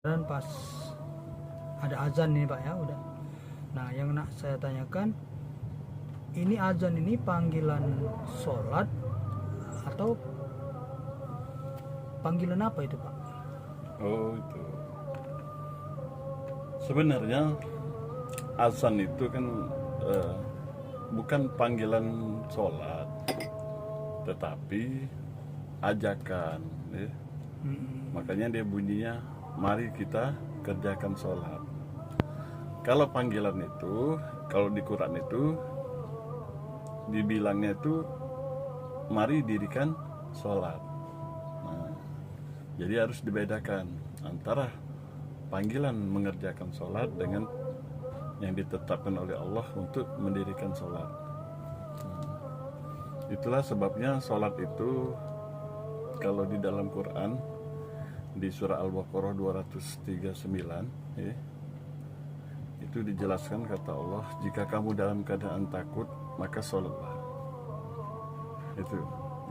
Dan pas ada azan nih Pak ya udah. Nah yang nak saya tanyakan, ini azan ini panggilan sholat atau panggilan apa itu Pak? Oh itu. Sebenarnya azan itu kan bukan panggilan sholat, tetapi ajakan. Ya. Makanya dia bunyinya, mari kita kerjakan sholat. Kalau panggilan itu, kalau di Quran itu dibilangnya itu, mari dirikan sholat. Nah, jadi harus dibedakan antara panggilan mengerjakan sholat dengan yang ditetapkan oleh Allah untuk mendirikan sholat. Itulah sebabnya sholat itu kalau di dalam Quran di surah Al-Baqarah 239 ya, itu dijelaskan kata Allah, jika kamu dalam keadaan takut maka sholatlah. Itu.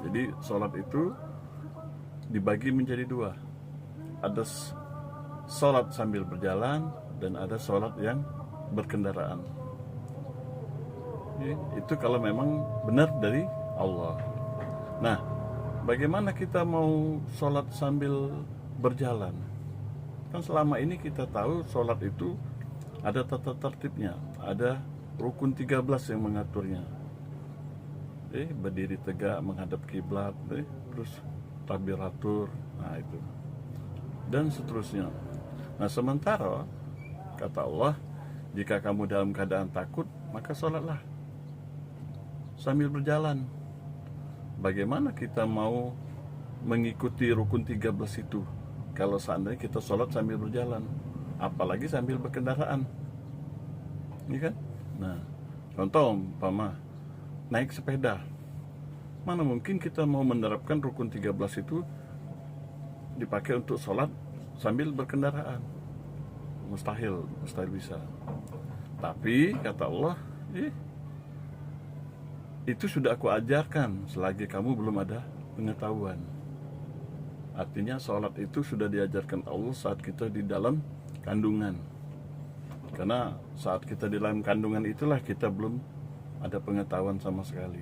Jadi sholat itu dibagi menjadi dua. Ada sholat sambil berjalan dan ada sholat yang berkendaraan. Ya, itu kalau memang benar dari Allah. Nah, bagaimana kita mau sholat sambil berjalan? Kan selama ini kita tahu sholat itu ada tata tertibnya, ada rukun 13 yang mengaturnya. Berdiri tegak menghadap kiblat, terus takbiratur, nah itu. Dan seterusnya. Nah, sementara kata Allah, jika kamu dalam keadaan takut, maka sholatlah sambil berjalan. Bagaimana kita mau mengikuti rukun 13 itu kalau seandainya kita sholat sambil berjalan, apalagi sambil berkendaraan, ini kan? Nah, contoh umpama naik sepeda, mana mungkin kita mau menerapkan rukun 13 itu dipakai untuk sholat sambil berkendaraan? Mustahil bisa. Tapi kata Allah, itu sudah aku ajarkan selagi kamu belum ada pengetahuan. Artinya sholat itu sudah diajarkan Allah saat kita di dalam kandungan. Karena saat kita di dalam kandungan itulah kita belum ada pengetahuan sama sekali.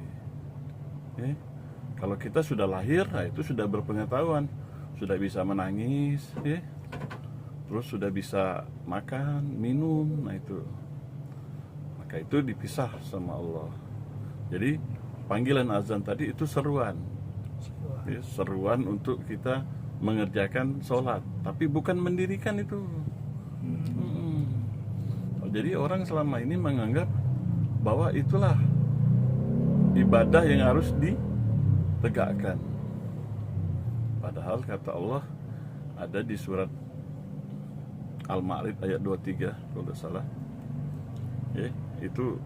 Kalau kita sudah lahir, nah itu sudah berpengetahuan, sudah bisa menangis, terus sudah bisa makan, minum, nah itu. Maka itu dipisah sama Allah. Jadi panggilan azan tadi itu seruan. Seruan untuk kita mengerjakan sholat, tapi bukan mendirikan itu. Jadi orang selama ini menganggap bahwa itulah ibadah yang harus ditegakkan. Padahal kata Allah ada di surat Al-Ma'arij ayat 23 kalau tidak salah. Itu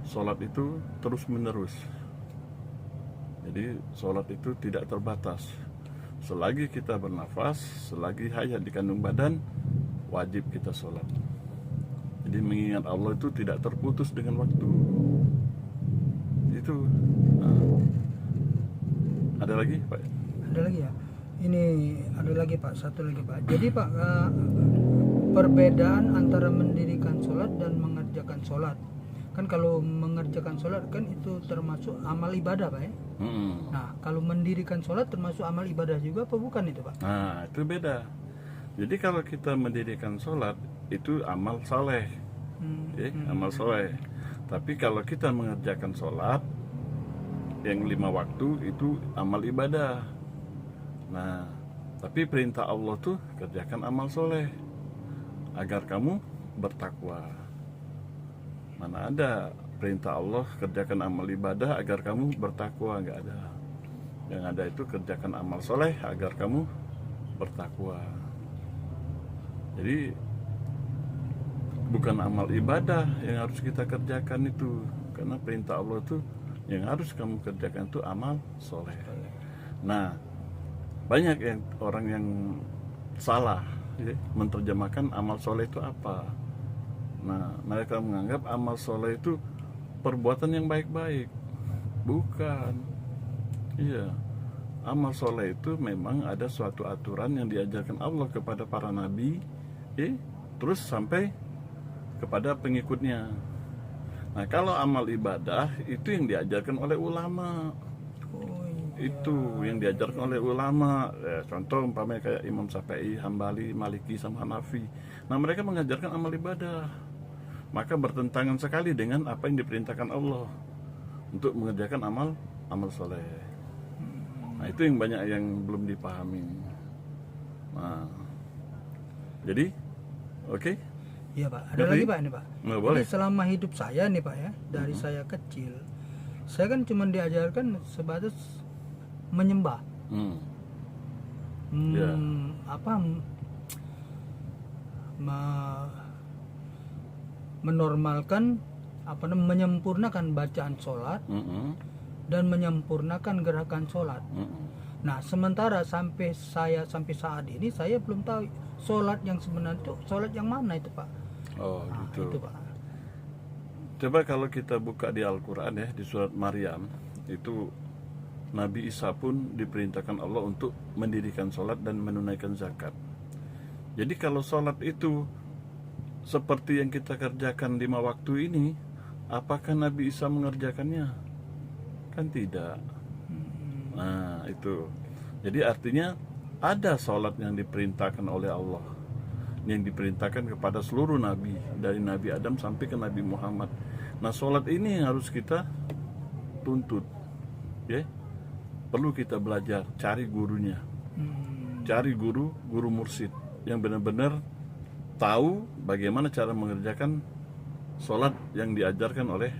sholat itu terus menerus. Jadi sholat itu tidak terbatas. Selagi kita bernafas, selagi hayat di kandung badan, wajib kita sholat. Jadi mengingat Allah itu tidak terputus dengan waktu. Itu. Ada lagi Pak? Ada lagi ya. Ini ada lagi Pak, satu lagi Pak. Jadi Pak, perbedaan antara mendirikan sholat dan mengerjakan sholat. Kan kalau mengerjakan sholat kan itu termasuk amal ibadah Pak ya. Nah kalau mendirikan sholat termasuk amal ibadah juga apa bukan itu Pak? Nah itu beda. Jadi kalau kita mendirikan sholat itu amal soleh, amal soleh. Tapi kalau kita mengerjakan sholat yang 5 waktu itu amal ibadah. Nah tapi perintah Allah tuh kerjakan amal soleh agar kamu bertakwa. Mana ada perintah Allah kerjakan amal ibadah agar kamu bertakwa, nggak ada. Yang ada itu kerjakan amal soleh agar kamu bertakwa. Jadi bukan amal ibadah yang harus kita kerjakan itu, karena perintah Allah itu yang harus kamu kerjakan itu amal soleh. Nah banyak yang orang yang salah menerjemahkan amal soleh itu apa. Nah, mereka menganggap amal soleh itu perbuatan yang baik-baik. Bukan. Iya. amal soleh itu memang ada suatu aturan yang diajarkan Allah kepada para nabi, terus sampai kepada pengikutnya. Nah, kalau amal ibadah itu yang diajarkan oleh ulama. Oh, iya. Itu yang diajarkan oleh ulama. Contoh umpamanya kayak Imam Syafi'i, Hambali, Maliki, sama Hanafi. Nah, mereka mengajarkan amal ibadah. Maka bertentangan sekali dengan apa yang diperintahkan Allah untuk mengerjakan amal soleh. Nah, itu yang banyak yang belum dipahami. Nah, jadi, oke? Iya Pak, ada Ngerti? lagi Pak ini Pak. Nggak Jadi boleh. selama hidup saya nih Pak ya, dari saya kecil, saya kan cuma diajarkan sebatas menyembah. Ya. Menormalkan menyempurnakan bacaan sholat dan menyempurnakan gerakan sholat. Nah, sementara sampai saat ini saya belum tahu sholat yang sebenarnya itu sholat yang mana itu Pak. Oh, Nah, gitu. itu Pak. Coba kalau kita buka di Al-Quran ya, di surat Maryam, itu Nabi Isa pun diperintahkan Allah untuk mendirikan sholat dan menunaikan zakat. Jadi kalau sholat itu seperti yang kita kerjakan 5 waktu ini, apakah Nabi Isa mengerjakannya? Kan tidak. Nah, itu. Jadi artinya ada sholat yang diperintahkan oleh Allah, yang diperintahkan kepada seluruh nabi, dari Nabi Adam sampai ke Nabi Muhammad. Nah, sholat ini yang harus kita tuntut, ya. Perlu kita belajar, cari gurunya, cari guru mursyid yang benar-benar tahu bagaimana cara mengerjakan sholat yang diajarkan oleh